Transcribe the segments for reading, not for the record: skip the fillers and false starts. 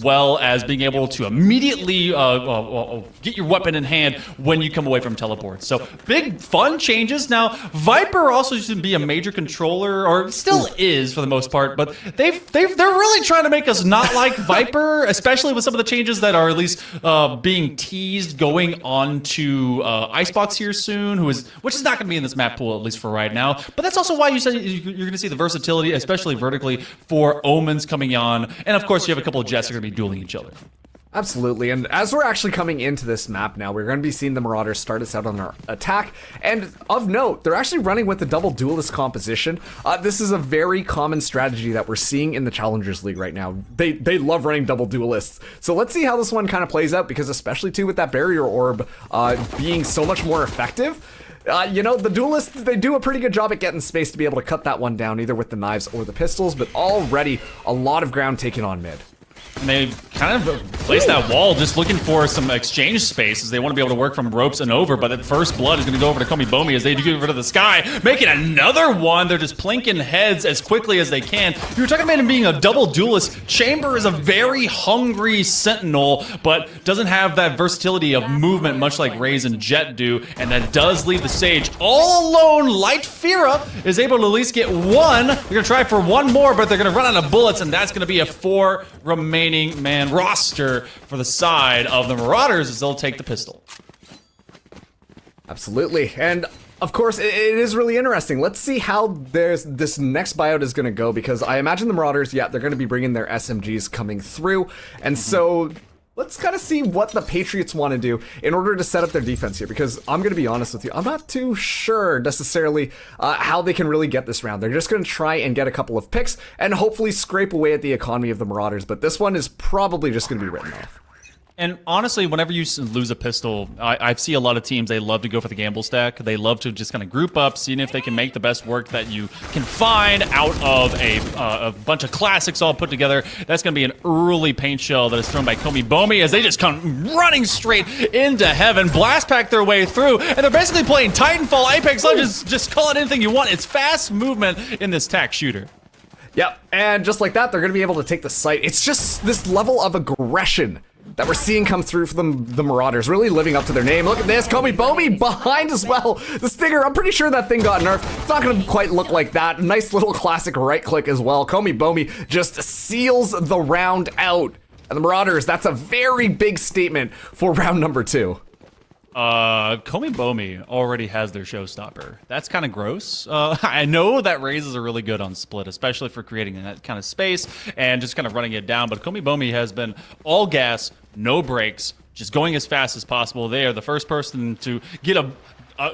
well as being able to immediately get your weapon in hand when you come away from teleports. So big fun changes. Now Viper also used to be a major controller, or still is for the most part, but they're really trying to make us not like Viper, especially with some of the changes that are at least being teased going on to Icebox here soon, which is not going to be in this map pool, at least for right now. But that's also why you said you're going to see the versatility, especially vertically, for Omens coming on, and of course you have a couple of Jets that are going to be dueling each other. Absolutely, and as we're actually coming into this map now, we're going to be seeing the Marauders start us out on our attack, and of note, they're actually running with the double duelist composition. This is a very common strategy that we're seeing in the Challengers League right now. They love running double duelists, so let's see how this one kind of plays out, because especially too with that barrier orb being so much more effective, you know, the duelists, they do a pretty good job at getting space to be able to cut that one down, either with the knives or the pistols, but already a lot of ground taken on mid. And they kind of place that wall just looking for some exchange space, as they want to be able to work from ropes and over, but the first blood is going to go over to Komi as they do get rid of the sky, making another one. They're just plinking heads as quickly as they can. You were talking about him being a double duelist. Chamber is a very hungry sentinel, but doesn't have that versatility of movement much like Raze and Jet do, and that does leave the Sage all alone. Light Fira is able to at least get one. They're going to try for one more, but they're going to run out of bullets, and that's going to be a 4 remaining man roster for the side of the Marauders as they'll take the pistol. Absolutely, and of course it is really interesting. Let's see how this next buyout is going to go, because I imagine the Marauders, yeah, they're going to be bringing their SMGs coming through, and so let's kind of see what the Patriots want to do in order to set up their defense here, because I'm going to be honest with you, I'm not too sure necessarily how they can really get this round. They're just going to try and get a couple of picks and hopefully scrape away at the economy of the Marauders, but this one is probably just going to be written off. And honestly, whenever you lose a pistol, I see a lot of teams, they love to go for the gamble stack. They love to just kind of group up, seeing if they can make the best work that you can find out of a bunch of classics all put together. That's going to be an early paint shell that is thrown by Komi as they just come running straight into heaven, blast pack their way through, and they're basically playing Titanfall, Apex Legends, just call it anything you want. It's fast movement in this tac shooter. Yep, and just like that, they're going to be able to take the site. It's just this level of aggression that we're seeing come through from the Marauders, really living up to their name. Look at this, Komi behind as well. The Stinger, I'm pretty sure that thing got nerfed. It's not gonna quite look like that. Nice little classic right click as well. Komi just seals the round out. And the Marauders, that's a very big statement for round number 2. Komi already has their showstopper. That's kind of gross. I know that Raze are really good on split, especially for creating that kind of space and just kind of running it down, but Komi has been all gas, no brakes, just going as fast as possible. They are the first person to get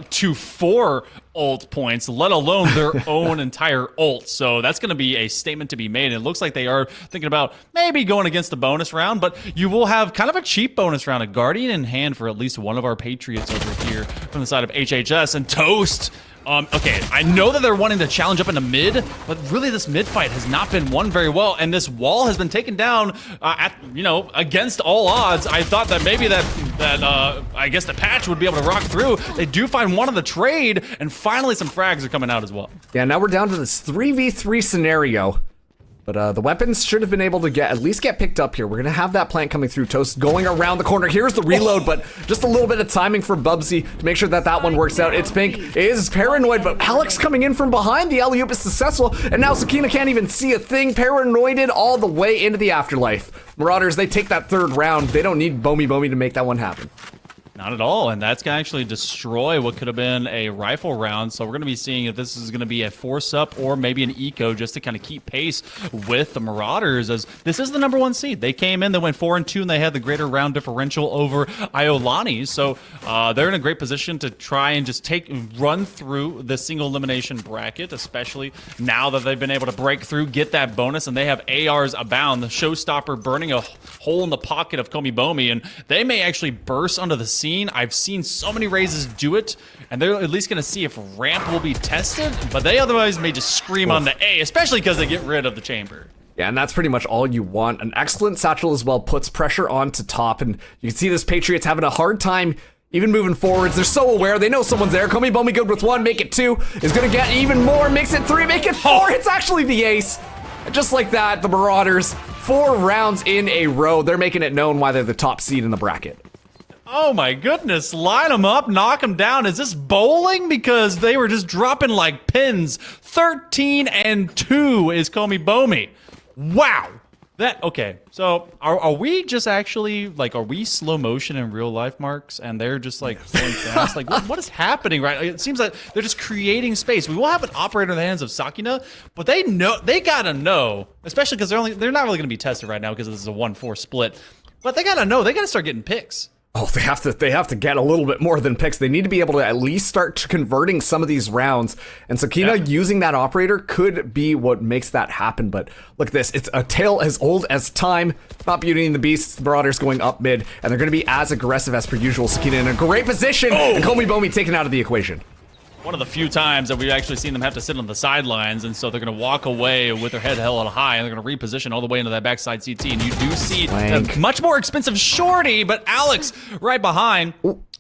to 4 ult points, let alone their own entire ult. So that's going to be a statement to be made. And it looks like they are thinking about maybe going against the bonus round, but you will have kind of a cheap bonus round, a Guardian in hand for at least one of our Patriots over here from the side of HHS and Toast. Okay, I know that they're wanting to challenge up into mid, but really this mid fight has not been won very well, and this wall has been taken down against all odds. I thought that maybe I guess the patch would be able to rock through. They do find one of the trade, and finally some frags are coming out as well. Yeah, now we're down to this 3v3 scenario. But the weapons should have been able to at least get picked up here. We're going to have that plant coming through. Toast going around the corner. Here's the reload, but just a little bit of timing for Bubsy to make sure that one works out. It's Pink is paranoid, but Alex coming in from behind. The alley-oop is successful, and now Sakina can't even see a thing. Paranoided all the way into the afterlife. Marauders, they take that 3rd round. They don't need Bomi to make that one happen. Not at all, and that's going to actually destroy what could have been a rifle round, so we're going to be seeing if this is going to be a force-up or maybe an eco just to kind of keep pace with the Marauders, as this is the number 1 seed. They came in, they went 4-2, and they had the greater round differential over Iolani, so they're in a great position to try and just run through the single elimination bracket, especially now that they've been able to break through, get that bonus, and they have ARs abound. The showstopper burning a hole in the pocket of Komi, and they may actually burst onto the scene. I've seen so many Razes do it, and they're at least going to see if ramp will be tested, but they otherwise may just scream on the A, especially because they get rid of the chamber. Yeah, and that's pretty much all you want. An excellent satchel as well puts pressure onto top, and you can see this Patriots having a hard time even moving forwards. They're so aware. They know someone's there. Komi good with 1, make it 2. Is going to get even more, makes it 3, make it 4. It's actually the ace. And just like that, the Marauders, 4 rounds in a row, they're making it known why they're the top seed in the bracket. Oh my goodness, line them up, knock them down. Is this bowling? Because they were just dropping like pins. 13-2 is Komi Bomi. Wow. Okay, so are we just actually, like, are we slow motion in real life, Marks? And they're just like going fast? Like, what is happening, right? It seems like they're just creating space. We will have an operator in the hands of Sakina, but they gotta know, especially because they're not really gonna be tested right now because this is a 1-4 split. But they gotta know, they gotta start getting picks. Oh, they have to get a little bit more than picks. They need to be able to at least start converting some of these rounds. And Sakina using that operator could be what makes that happen. But look at this. It's a tale as old as time. Not Beauty and the Beast. The Marauders going up mid. And they're going to be as aggressive as per usual. Sakina in a great position. And Komi Bomi taken out of the equation. One of the few times that we've actually seen them have to sit on the sidelines, and so they're going to walk away with their head held high, and they're going to reposition all the way into that backside CT, and you do see a much more expensive shorty, but Alex right behind.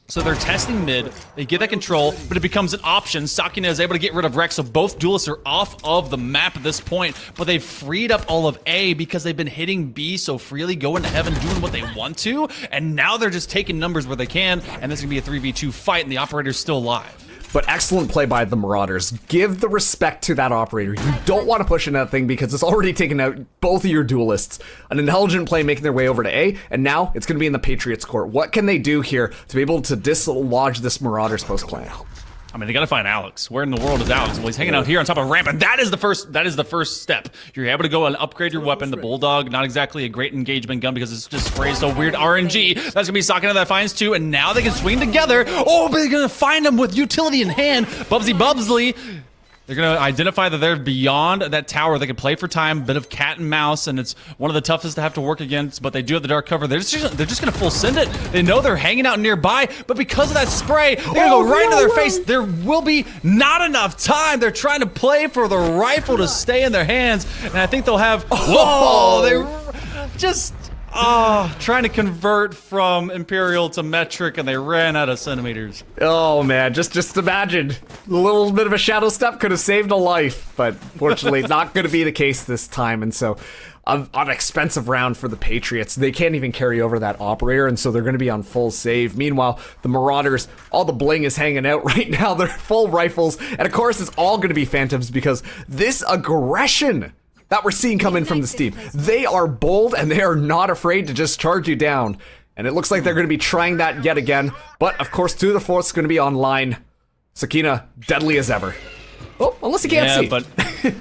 So they're testing mid, they get that control, but it becomes an option. Sakina is able to get rid of Rex, so both duelists are off of the map at this point, but they've freed up all of A because they've been hitting B so freely, going to heaven, doing what they want to, and now they're just taking numbers where they can, and this is going to be a 3v2 fight, and the operator's still alive. But excellent play by the Marauders. Give the respect to that operator. You don't want to push in that thing because it's already taken out both of your duelists. An intelligent play making their way over to A, and now it's going to be in the Patriots court. What can they do here to be able to dislodge this Marauders post plan? I mean, they gotta find Alex. Where in the world is Alex? Well, he's hanging out here on top of a ramp, and that is the first step. You're able to go and upgrade your weapon. The Bulldog, not exactly a great engagement gun because it's just sprays so weird RNG. That's gonna be Sakina that finds 2, and now they can swing together. Oh, but they're gonna find him with utility in hand. Bubsley. They're going to identify that they're beyond that tower. They can play for time, bit of cat and mouse, and it's one of the toughest to have to work against, but they do have the dark cover. They're just going to full send it. They know they're hanging out nearby, but because of that spray, they're going to go right into their face. There will be not enough time. They're trying to play for the rifle to stay in their hands, and I think they'll have... Whoa! They just... trying to convert from Imperial to metric, and they ran out of centimeters. Oh man, just imagine. A little bit of a shadow step could have saved a life, but fortunately not going to be the case this time. And so an expensive round for the Patriots. They can't even carry over that operator, and so they're going to be on full save. Meanwhile, the Marauders, all the bling is hanging out right now. They're full rifles, and of course it's all going to be Phantoms because this aggression that we're seeing come in from this team. They are bold and they are not afraid to just charge you down. And it looks like they're going to be trying that yet again. But of course, 2 to the 4th is going to be online. Sakina, deadly as ever. Oh, unless you can't see. But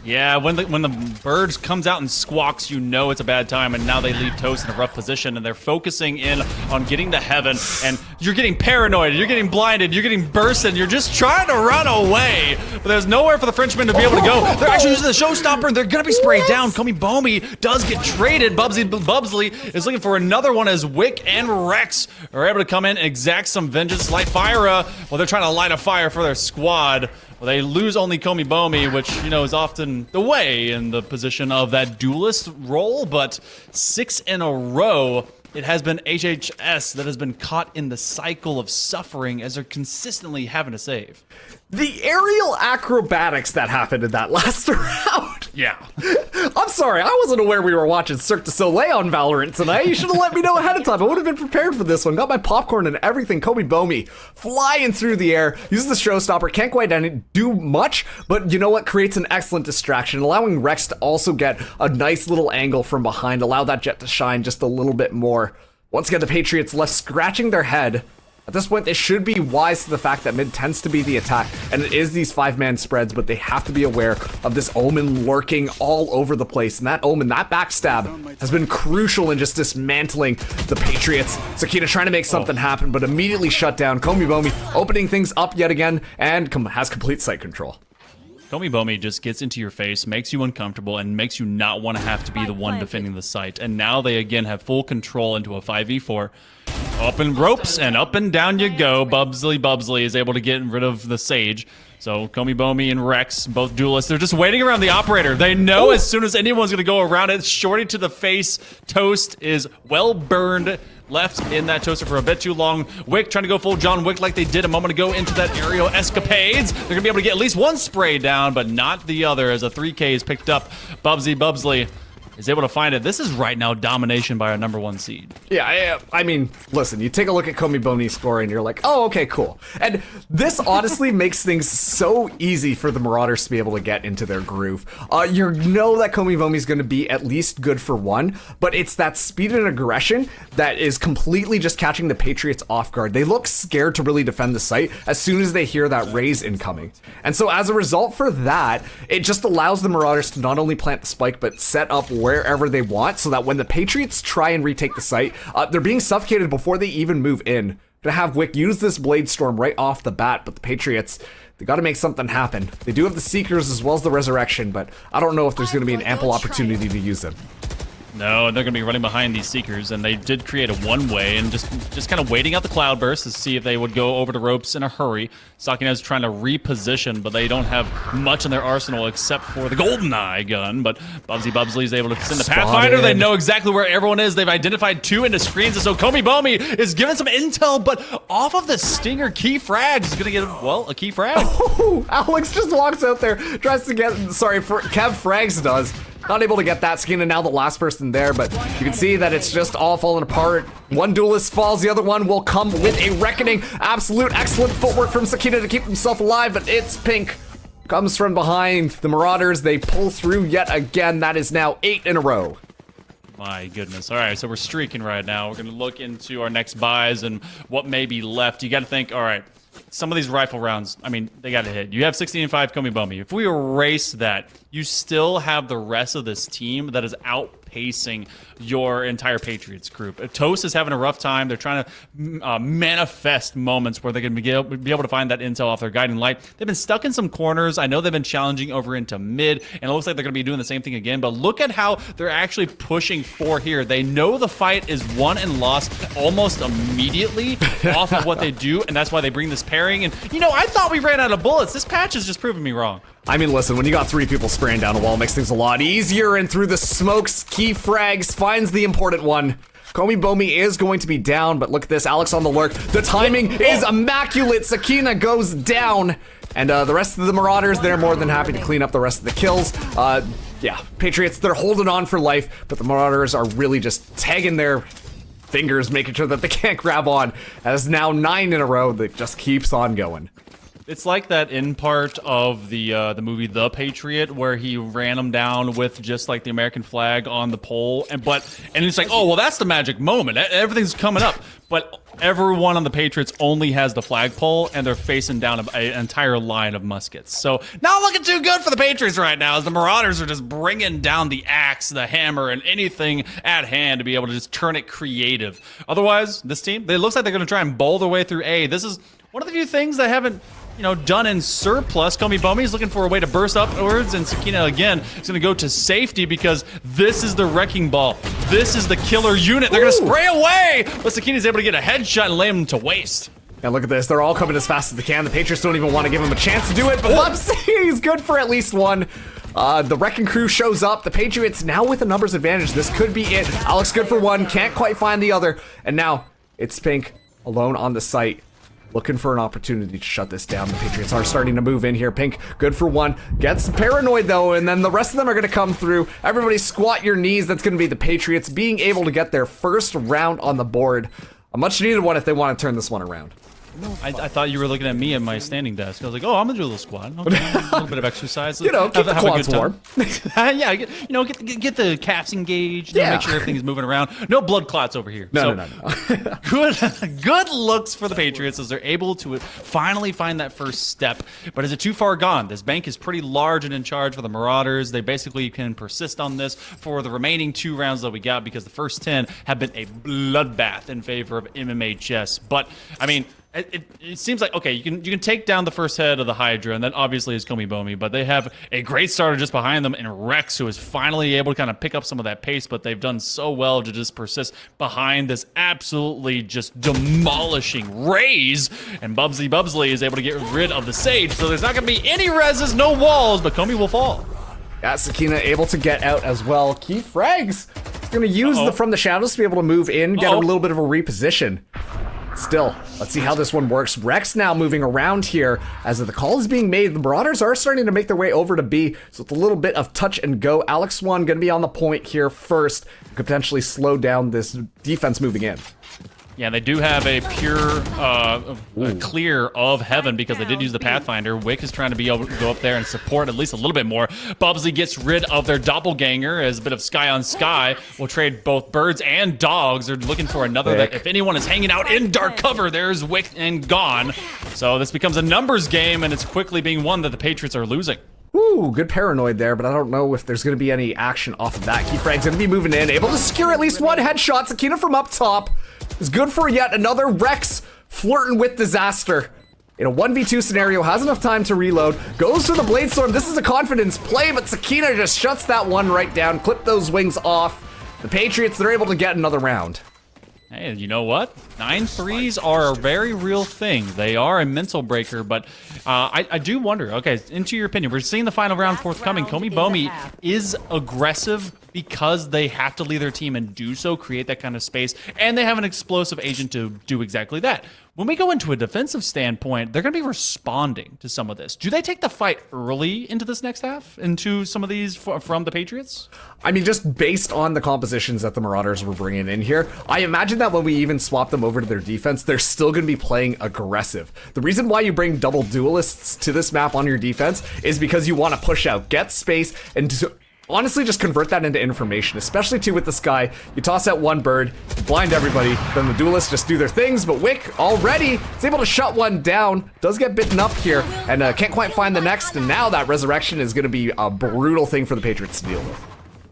yeah, when the birds comes out and squawks, you know it's a bad time, and now they leave Toast in a rough position, and they're focusing in on getting to heaven, and you're getting paranoid, you're getting blinded, you're getting bursted, you're just trying to run away, but there's nowhere for the Frenchmen to be able to go. They're actually using the showstopper, and they're gonna be sprayed down. Komi Bomi does get traded. Bubsley is looking for another one as Wick and Rex are able to come in and exact some vengeance. Light fire while they're trying to light a fire for their squad. Well, they lose only Komi Bomi, which, you know, is often the way in the position of that duelist role, but 6 in a row, it has been HHS that has been caught in the cycle of suffering as they're consistently having to save. The aerial acrobatics that happened in that last round. Yeah. I'm sorry, I wasn't aware we were watching Cirque du Soleil on Valorant tonight. You should have let me know ahead of time. I would have been prepared for this one. Got my popcorn and everything. Komi Bomi flying through the air, uses the showstopper, can't quite do much, but you know what? Creates an excellent distraction, allowing Rex to also get a nice little angle from behind, allow that jet to shine just a little bit more. Once again, the Patriots left scratching their head. At this point, they should be wise to the fact that mid tends to be the attack, and it is these 5-man spreads, but they have to be aware of this Omen lurking all over the place. And that Omen, that backstab, has been crucial in just dismantling the Patriots. Sakina trying to make something happen, but immediately shut down. Komi Bomi opening things up yet again, and has complete site control. Komi Bomi just gets into your face, makes you uncomfortable, and makes you not want to have to be the one defending the site. And now they again have full control into a 5v4. Up in ropes and up and down you go. Bubsley is able to get rid of the Sage. So Komi Bomi and Rex, both duelists, they're just waiting around the operator. They know as soon as anyone's going to go around it, Shorty to the face. Toast is well burned. Left in that toaster for a bit too long. Wick trying to go full John Wick like they did a moment ago into that aerial escapades. They're going to be able to get at least one spray down, but not the other as a 3K is picked up. Bubsley is able to find it. This is right now domination by our #1 seed. Yeah, I mean, listen, you take a look at Komi Boni's score and you're like, oh, okay, cool. And this honestly makes things so easy for the Marauders to be able to get into their groove. You know that Komi Boni's going to be at least good for one, but it's that speed and aggression that is completely just catching the Patriots off guard. They look scared to really defend the site as soon as they hear that raise incoming. And so as a result for that, it just allows the Marauders to not only plant the spike, but set up wherever they want so that when the Patriots try and retake the site, they're being suffocated before they even move in. Gonna have Wick use this Blade Storm right off the bat, but the Patriots, they gotta make something happen. They do have the Seekers as well as the Resurrection, but I don't know if there's gonna be an ample opportunity to use them. No, they're going to be running behind these Seekers, and they did create a one-way and just kind of waiting out the Cloudburst to see if they would go over the ropes in a hurry. Sakinez trying to reposition, but they don't have much in their arsenal except for the GoldenEye gun, but Bubsley is able to send the Pathfinder. They know exactly where everyone is. They've identified two into screens, and so Komi Bomi is given some intel, but off of the Stinger key frags is going to get, well, a key frag. Oh, Alex just walks out there, tries to get, sorry, Kev Frags does. Not able to get that skin, and now the last person there, but you can see that it's just all falling apart. One duelist falls, the other one will come with a reckoning. Absolute excellent footwork from Sakina to keep himself alive, but it's Pink. Comes from behind. The Marauders, they pull through yet again. That is now 8 in a row. My goodness. All right, so we're streaking right now. We're going to look into our next buys and what may be left. You got to think, all right, some of these rifle rounds, I mean, they got to hit. You have 16 and 5 Komi Bomi. If we erase that, you still have the rest of this team that is outpacing your entire Patriots group. Toast is having a rough time. They're trying to manifest moments where they're going to be able to find that intel off their guiding light. They've been stuck in some corners. I know they've been challenging over into mid, and it looks like they're going to be doing the same thing again, but look at how they're actually pushing for here. They know the fight is won and lost almost immediately off of what they do, and that's why they bring this pairing. And, you know, I thought we ran out of bullets. This patch is just proving me wrong. I mean, listen, when you got 3 people spraying down a wall, it makes things a lot easier, and through the smokes, Key Frags finds the important one. Komi Bomi is going to be down, but look at this, Alex on the lurk. The timing is immaculate. Sakina goes down, and the rest of the Marauders, they're more than happy to clean up the rest of the kills. Yeah, Patriots, they're holding on for life, but the Marauders are really just tagging their fingers, making sure that they can't grab on, as now 9 in a row that just keeps on going. It's like that end part of the movie The Patriot, where he ran them down with just like the American flag on the pole, and it's like, oh well, that's the magic moment. Everything's coming up, but everyone on the Patriots only has the flagpole, and they're facing down an entire line of muskets. So not looking too good for the Patriots right now, as the Marauders are just bringing down the axe, the hammer, and anything at hand to be able to just turn it creative. Otherwise, this team, it looks like they're going to try and bowl their way through A. This is one of the few things that haven't, you know, done in surplus. Komi Bomi is looking for a way to burst upwards, and Sakina again is going to go to safety because this is the wrecking ball. This is the killer unit. They're going to spray away, but Sakina is able to get a headshot and lay him to waste. And look at this, they're all coming as fast as they can. The Patriots don't even want to give him a chance to do it, but he's good for at least one. The Wrecking Crew shows up. The Patriots now with a numbers advantage. This could be it. Alex good for one, can't quite find the other. And now it's Pink alone on the site, looking for an opportunity to shut this down. The Patriots are starting to move in here. Pink, good for one. Gets paranoid though, and then the rest of them are going to come through. Everybody squat your knees. That's going to be the Patriots being able to get their first round on the board. A much needed one if they want to turn this one around. I thought you were looking at me at my standing desk. I was like, oh, I'm gonna do a little squat. Okay, a little bit of exercise. You know, get the quads warm. Yeah, get the calves engaged. Yeah. Make sure everything's moving around. No blood clots over here. No. Good looks for the Patriots as they're able to finally find that first step. But is it too far gone? This bank is pretty large and in charge for the Marauders. They basically can persist on this for the remaining 2 rounds that we got, because the first 10 have been a bloodbath in favor of MMHS. But I mean, it seems like, okay, you can take down the first head of the Hydra, and that obviously is Komi Bomi, but they have a great starter just behind them in Rex, who is finally able to kind of pick up some of that pace, but they've done so well to just persist behind this absolutely just demolishing Raze, and Bubsley is able to get rid of the Sage, so there's not going to be any reses, no walls, but Komi will fall. Yeah, Sakina able to get out as well. Key frags. He's going to use the From the Shadows to be able to move in, get a little bit of a reposition. Still, let's see how this one works. Rex now moving around here as the call is being made. The Marauders are starting to make their way over to B, so it's a little bit of touch and go. Alex Swan going to be on the point here first. Could potentially slow down this defense moving in. Yeah, they do have a pure clear of heaven because they did use the Pathfinder. Wick is trying to be able to go up there and support at least a little bit more. Bubsy gets rid of their doppelganger as a bit of sky on sky. Will trade both birds and dogs. They're looking for another. That if anyone is hanging out in dark cover, there's Wick and gone. So this becomes a numbers game, and it's quickly being one that the Patriots are losing. Ooh, good paranoid there, but I don't know if there's going to be any action off of that. Keyfrag's going to be moving in, able to secure at least one headshot. Sakina from up top is good for yet another. Rex flirting with disaster. In a 1v2 scenario, has enough time to reload, goes for the Blade Storm. This is a confidence play, but Sakina just shuts that one right down, clip those wings off. The Patriots, they're able to get another round. Hey, you know what? 9-3s are a very real thing. They are a mental breaker, but I do wonder, okay, into your opinion, we're seeing the final round forthcoming. Komi Bomi is aggressive because they have to lead their team and do so, create that kind of space, and they have an explosive agent to do exactly that. When we go into a defensive standpoint, they're going to be responding to some of this. Do they take the fight early into this next half, into some of these from the Patriots? I mean, just based on the compositions that the Marauders were bringing in here, I imagine that when we even swap them over to their defense, they're still going to be playing aggressive. The reason why you bring double duelists to this map on your defense is because you want to push out, get space, and honestly just convert that into information, especially too with the Sky. You toss out one bird, you blind everybody, then the duelists just do their things, but Wick already is able to shut one down, does get bitten up here, and can't quite find the next, and now that resurrection is going to be a brutal thing for the Patriots to deal with.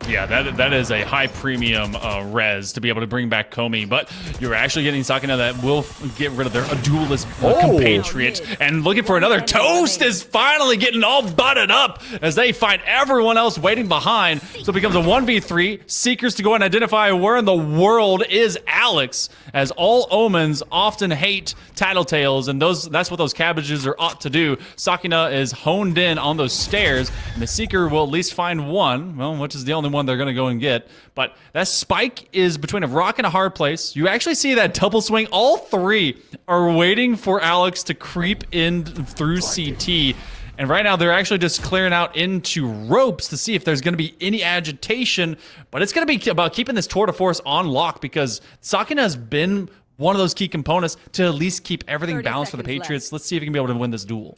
Yeah, that is a high premium res to be able to bring back Komi, but you're actually getting Sakina that will get rid of their duelist compatriot, and looking for another. Toast is finally getting all butted up as they find everyone else waiting behind, so it becomes a 1v3. Seekers to go and identify where in the world is Alex, as all omens often hate tattletales, and that's what those cabbages are ought to do. Sakina is honed in on those stairs, and the Seeker will at least find one, well, which is the only one they're going to go and get. But that spike is between a rock and a hard place. You actually see that double swing. All three are waiting for Alex to creep in through CT. And right now they're actually just clearing out into ropes to see if there's going to be any agitation. But it's going to be about keeping this tour de force on lock, because Sakina has been one of those key components to at least keep everything balanced for the Patriots. Let's see if he can be able to win this duel.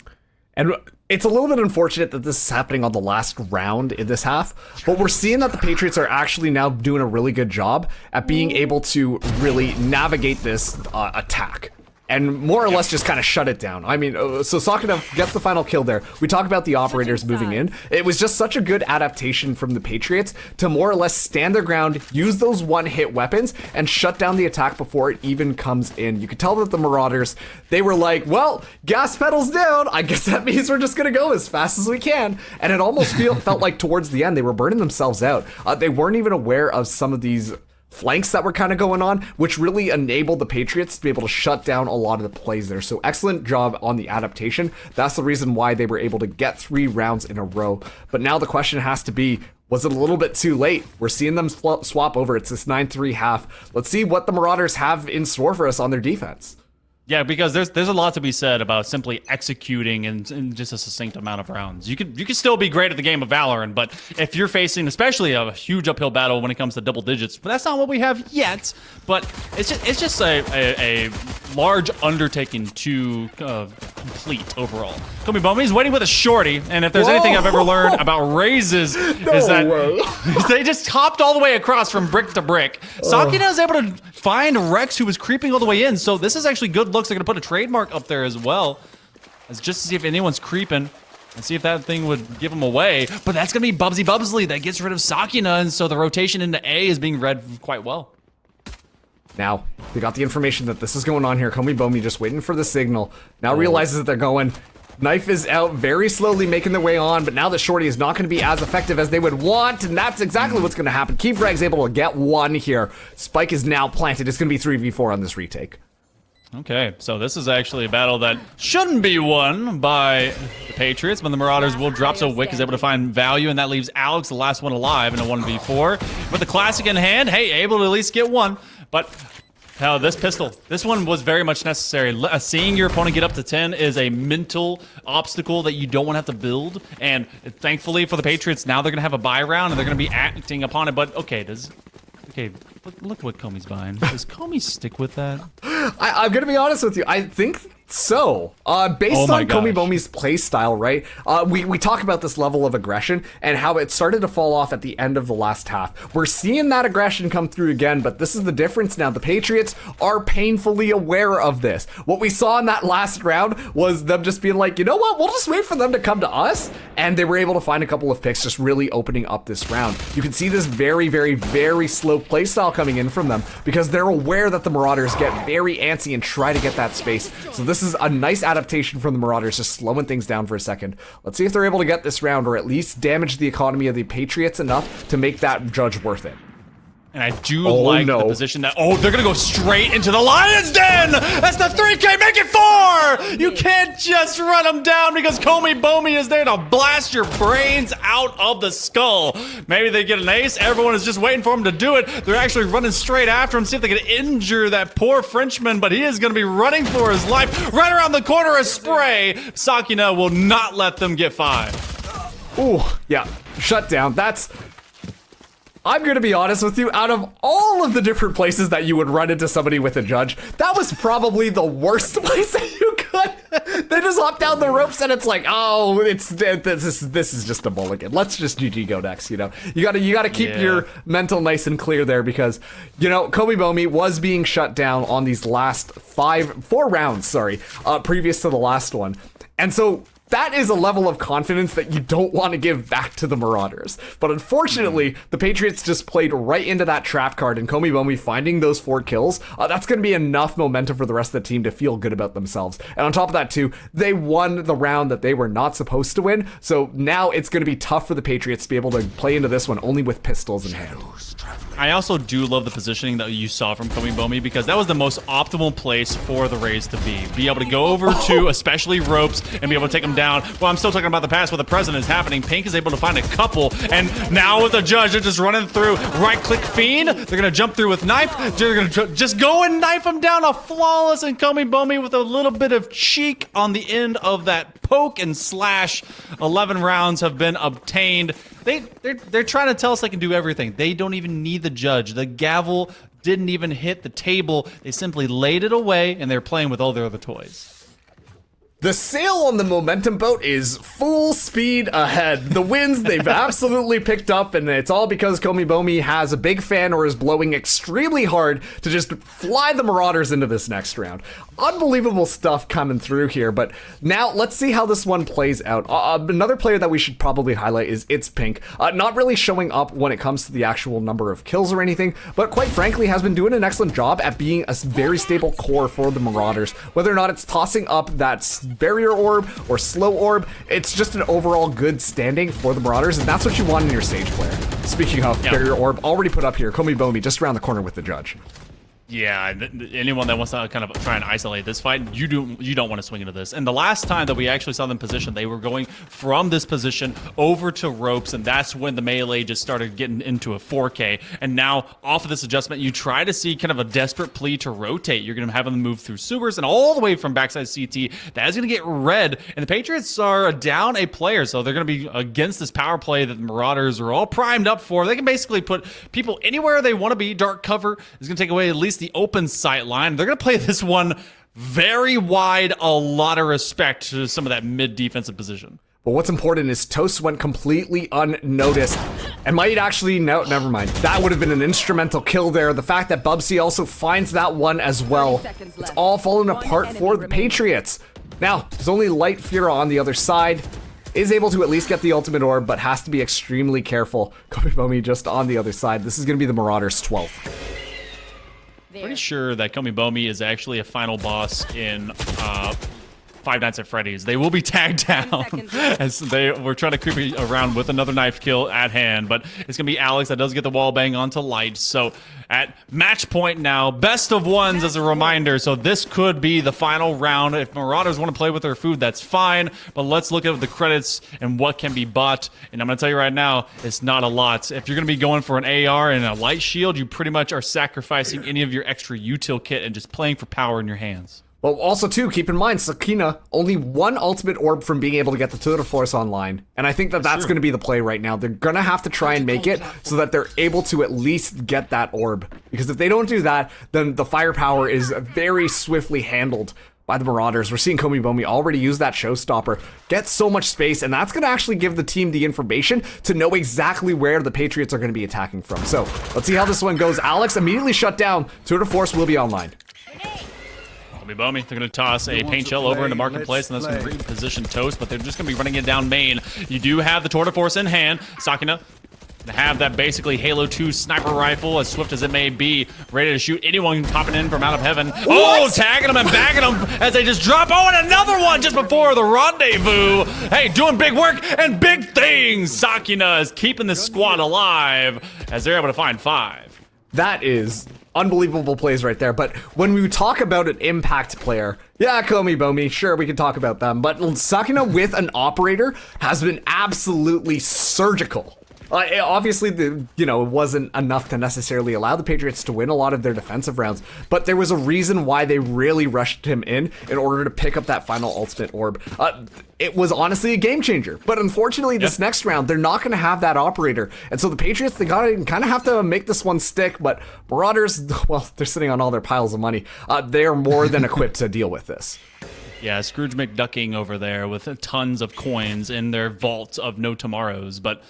And it's a little bit unfortunate that this is happening on the last round in this half, but we're seeing that the Patriots are actually now doing a really good job at being able to really navigate this attack. And more or less just kind of shut it down. I mean, so Sakina gets the final kill there. We talk about the operators moving in. It was just such a good adaptation from the Patriots to more or less stand their ground, use those one-hit weapons, and shut down the attack before it even comes in. You could tell that the Marauders, they were like, well, gas pedals down. I guess that means we're just going to go as fast as we can. And it almost felt like towards the end, they were burning themselves out. They weren't even aware of some of these flanks that were kind of going on, which really enabled the Patriots to be able to shut down a lot of the plays there. So excellent job on the adaptation. That's the reason why they were able to get 3 rounds in a row. But now the question has to be, was it a little bit too late? We're seeing them swap over. It's this 9-3 half. Let's see what the Marauders have in store for us on their defense. Yeah, because there's a lot to be said about simply executing in just a succinct amount of rounds. You can still be great at the game of Valorant, but if you're facing especially a huge uphill battle when it comes to double digits, but that's not what we have yet. But it's just a large undertaking to complete overall. Komi Bomi's waiting with a shorty, and if there's anything I've ever learned about raises is that they just hopped all the way across from brick to brick. Sakina is able to find Rex, who was creeping all the way in, so this is actually good looks. They're going to put a trademark up there as well, as just to see if anyone's creeping and see if that thing would give them away. But that's going to be Bubsy that gets rid of Sakina, and so the rotation into A is being read quite well. Now, they got the information that this is going on here. Komi Bomi just waiting for the signal. Now realizes that they're going. Knife is out very slowly making their way on, but now the shorty is not going to be as effective as they would want, and that's exactly what's going to happen. Keyfrag's able to get one here. Spike is now planted. It's going to be 3v4 on this retake. Okay, so this is actually a battle that shouldn't be won by the Patriots, but the Marauders will drop, so Wick is able to find value, and that leaves Alex, the last one alive, in a 1v4. With the classic in hand, hey, able to at least get one, but this pistol, this one was very much necessary. Seeing your opponent get up to 10 is a mental obstacle that you don't want to have to build, and thankfully for the Patriots, now they're going to have a buy round, and they're going to be acting upon it, but okay, look what Komi's buying. Does Komi stick with that? I'm going to be honest with you. I think so. Based on Komi Bomi's play style, right? We talk about this level of aggression and how it started to fall off at the end of the last half. We're seeing that aggression come through again, but this is the difference now. The Patriots are painfully aware of this. What we saw in that last round was them just being like, you know what? We'll just wait for them to come to us. And they were able to find a couple of picks, just really opening up this round. You can see this very, very, very slow play style coming in from them because they're aware that the Marauders get very antsy and try to get that space. So this is a nice adaptation from the Marauders, just slowing things down for a second. Let's see if they're able to get this round or at least damage the economy of the Patriots enough to make that judge worth it. And I do like the position that, they're going to go straight into the Lion's Den! That's the 3K, make it 4! You can't just run them down because Komi Bomi is there to blast your brains out of the skull. Maybe they get an ace, everyone is just waiting for him to do it. They're actually running straight after him, see if they can injure that poor Frenchman, but he is going to be running for his life. Right around the corner, a spray. Sakina will not let them get 5. Ooh, yeah, shut down. I'm gonna be honest with you, out of all of the different places that you would run into somebody with a judge, that was probably the worst place that you could. They just hop down the ropes and it's like, this is just a mulligan. Let's just GG go next, you know? You gotta keep your mental nice and clear there because, you know, Komi Bomi was being shut down on these last 4 rounds, previous to the last one. And so that is a level of confidence that you don't want to give back to the Marauders. But unfortunately, the Patriots just played right into that trap card, and Komi Bomi finding those 4 kills, that's going to be enough momentum for the rest of the team to feel good about themselves. And on top of that too, they won the round that they were not supposed to win, so now it's going to be tough for the Patriots to be able to play into this one only with pistols in hand. I also do love the positioning that you saw from Komi Bomi because that was the most optimal place for the Rays to be able to go over to especially ropes and be able to take them down. Well, I'm still talking about the pass where the president is happening. Pink is able to find a couple, and now with the judge, they're just running through. Right-click fiend. They're gonna jump through with knife. They're gonna just go and knife him down. A flawless and Komi Bomi with a little bit of cheek on the end of that poke and slash. 11 rounds have been obtained. They're trying to tell us they can do everything. They don't even need the judge. The gavel didn't even hit the table. They simply laid it away, and they're playing with all their other toys. The sail on the momentum boat is full speed ahead. The wins they've absolutely picked up, and it's all because Komi Bomi has a big fan or is blowing extremely hard to just fly the Marauders into this next round. Unbelievable stuff coming through here, but now let's see how this one plays out. Another player that we should probably highlight is It's Pink. Not really showing up when it comes to the actual number of kills or anything, but quite frankly has been doing an excellent job at being a very stable core for the Marauders. Whether or not it's tossing up that barrier orb or slow orb, it's just an overall good standing for the Marauders, and that's what you want in your Sage player. Speaking of barrier orb, already put up here, Komi Bomi just around the corner with the judge. Yeah, anyone that wants to kind of try and isolate this fight, you don't want to swing into this. And the last time that we actually saw them position, they were going from this position over to ropes, and that's when the melee just started getting into a 4K. And now, off of this adjustment, you try to see kind of a desperate plea to rotate. You're going to have them move through supers and all the way from backside CT. That is going to get red, and the Patriots are down a player, so they're going to be against this power play that the Marauders are all primed up for. They can basically put people anywhere they want to be. Dark cover is going to take away at least the open sight line. They're going to play this one very wide, a lot of respect to some of that mid defensive position. But what's important is Toast went completely unnoticed and might actually, no, never mind. That would have been an instrumental kill there. The fact that Bubsy also finds that one as well. It's all falling apart for the Patriots. Now, there's only Light Fura on the other side. Is able to at least get the ultimate orb, but has to be extremely careful. Komi Bomi just on the other side. This is going to be the Marauders' 12th. Pretty sure that Komi Bomi is actually a final boss in Five Nights at Freddy's. They will be tagged down as they were trying to creep around with another knife kill at hand, but it's gonna be Alex that does get the wall bang onto Light. So at match point now, best of ones as a reminder. So this could be the final round. If Marauders want to play with their food, that's fine. But let's look at the credits and what can be bought. And I'm gonna tell you right now, it's not a lot. If you're gonna be going for an AR and a light shield, you pretty much are sacrificing any of your extra util kit and just playing for power in your hands. Well, also, too, keep in mind, Sakina, only one ultimate orb from being able to get the Tour de Force online. And I think that that's going to be the play right now. They're going to have to try and make it so that they're able to at least get that orb. Because if they don't do that, then the firepower is very swiftly handled by the Marauders. We're seeing Komi Bomi already use that showstopper, get so much space, and that's going to actually give the team the information to know exactly where the Patriots are going to be attacking from. So, let's see how this one goes. Alex immediately shut down. Tour de Force will be online. Bomi, they're going to toss a paint shell over into Marketplace, and that's going to reposition Toast, but they're just going to be running it down main. You do have the Tour de Force in hand. Sakina to have that basically Halo 2 sniper rifle, as swift as it may be, ready to shoot anyone popping in from out of heaven. What? Oh, tagging them and bagging them as they just drop. Oh, and another one just before the rendezvous. Hey, doing big work and big things. Sakina is keeping the squad alive as they're able to find 5. That is unbelievable plays right there. But when we talk about an impact player, yeah, Komi Bomi, sure, we can talk about them. But Sakina with an operator has been absolutely surgical. Obviously, it wasn't enough to necessarily allow the Patriots to win a lot of their defensive rounds, but there was a reason why they really rushed him in order to pick up that final ultimate orb. It was honestly a game changer, but unfortunately, this next round, they're not going to have that operator, and so the Patriots, they gotta kind of have to make this one stick, but Marauders, well, they're sitting on all their piles of money. They are more than equipped to deal with this. Yeah, Scrooge McDucking over there with tons of coins in their vault of no tomorrows, but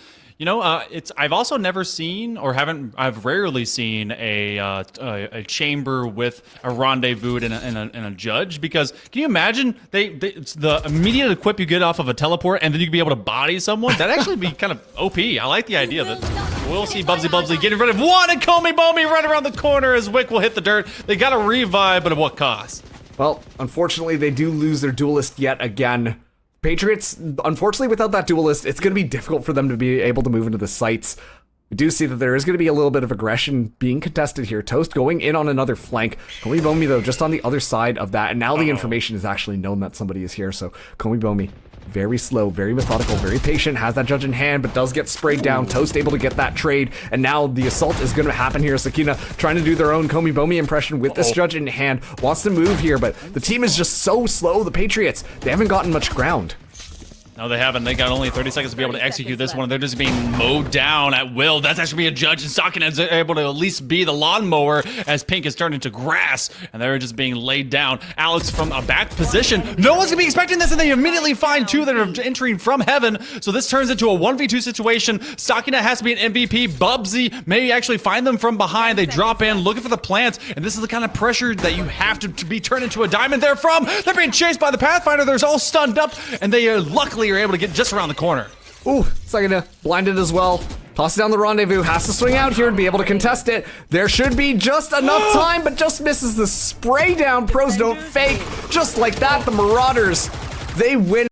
I've also never seen, or I've rarely seen a chamber with a rendezvous and a judge, because can you imagine it's the immediate equip you get off of a teleport and then you can be able to body someone? That'd actually be kind of OP. I like the idea of it. We'll see Bubsy getting rid of one, and Komi Bomi right around the corner as Wick will hit the dirt. They got to revive, but at what cost? Well, unfortunately, they do lose their duelist yet again. Patriots, unfortunately, without that duelist, it's going to be difficult for them to be able to move into the sites. We do see that there is going to be a little bit of aggression being contested here. Toast going in on another flank. Komi Bomi, though, just on the other side of that. And now the information is actually known that somebody is here. So Komi Bomi, very slow, very methodical, very patient, has that judge in hand, but does get sprayed down. Toast able to get that trade. And now the assault is going to happen here. Sakina trying to do their own Komi Bomi impression with this judge in hand. Wants to move here, but the team is just so slow. The Patriots, they haven't gotten much ground. No, they haven't. They got only 30 seconds to be able to execute this one. They're just being mowed down at will. That's actually a judge, and Sakina is able to at least be the lawnmower as Pink is turned into grass, and they're just being laid down. Alex from a back position. No one's going to be expecting this, and they immediately find 2 that are entering from heaven. So this turns into a 1v2 situation. Sakina has to be an MVP. Bubsy may actually find them from behind. They drop in, looking for the plants, and this is the kind of pressure that you have to be turned into a diamond there from. They're being chased by the Pathfinder. They're all stunned up, and they luckily are able to get just around the corner. Ooh, Sakina blinded as well. Tosses down the rendezvous, has to swing out here and be able to contest it. There should be just enough time, but just misses the spray down. Pros don't fake. Just like that, the Marauders, they win.